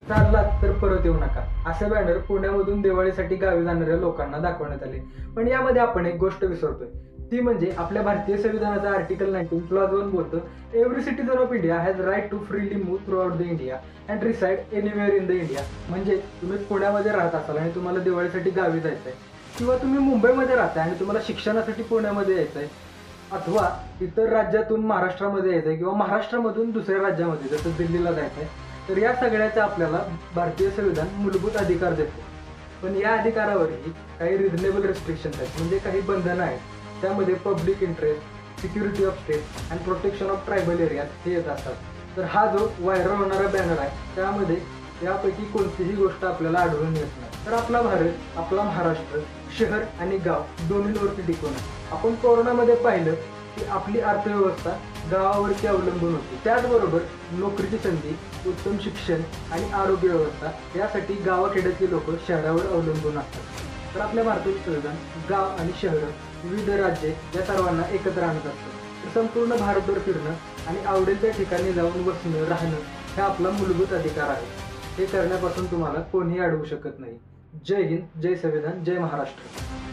चाललात तर परत येऊ नका असे बॅनर पुण्यामधून दिवाळीसाठी गावी जाणाऱ्या लोकांना दाखवण्यात आले. पण यामध्ये आपण एक गोष्ट विसरतोय, ती म्हणजे आपल्या भारतीय संविधानाचा आर्टिकल 19 क्लॉज 1 बोलतं, every citizen of India has right to freely move throughout the India and reside anywhere in the India. म्हणजे तुम्ही पुण्यामध्ये राहत असाल आणि तुम्हाला दिवाळीसाठी गावी जायचंय, किंवा तुम्ही मुंबईमध्ये राहताय आणि तुम्हाला शिक्षणासाठी पुण्यामध्ये यायचंय, अथवा इतर राज्यातून महाराष्ट्रामध्ये यायचंय किंवा महाराष्ट्रामधून दुसऱ्या राज्यामध्ये जसं दिल्लीला जायचंय, तर या सगळ्याचा आपल्याला भारतीय संविधान मूलभूत अधिकार देते. पण या अधिकारावरही काही रिझनेबल रिस्ट्रिक्शन्स आहेत, म्हणजे काही बंधनं आहेत. त्यामध्ये public interest, security of state and protection of tribal area हे येत असतात. तर हा जो व्हायरल होणारा बॅनर आहे त्यामध्ये यापैकी कोणतीही गोष्ट आपल्याला आढळून येत नाही. तर आपला भारत, आपला महाराष्ट्र शहर आणि गाव दोन्हीवरती टिकून आहे. आपण कोरोनामध्ये पाहिलं की आपली अर्थव्यवस्था गावावरती अवलंबून होती. त्याचबरोबर नोकरीची संधी, उत्तम शिक्षण आणि आरोग्य व्यवस्था यासाठी गावाखेड्यातली लोक शहरावर अवलंबून असतात. तर आपल्या भारतातील संविधान गाव आणि शहर, विविध राज्ये या सर्वांना एकत्र आणत असतं. तर संपूर्ण भारतभर फिरणं आणि आवडेल त्या ठिकाणी जाऊन बसणं, राहणं हा आपला मूलभूत अधिकार आहे. हे करण्यापासून तुम्हाला कोणीही अडवू शकत नाही. जय हिंद, जय संविधान, जय महाराष्ट्र.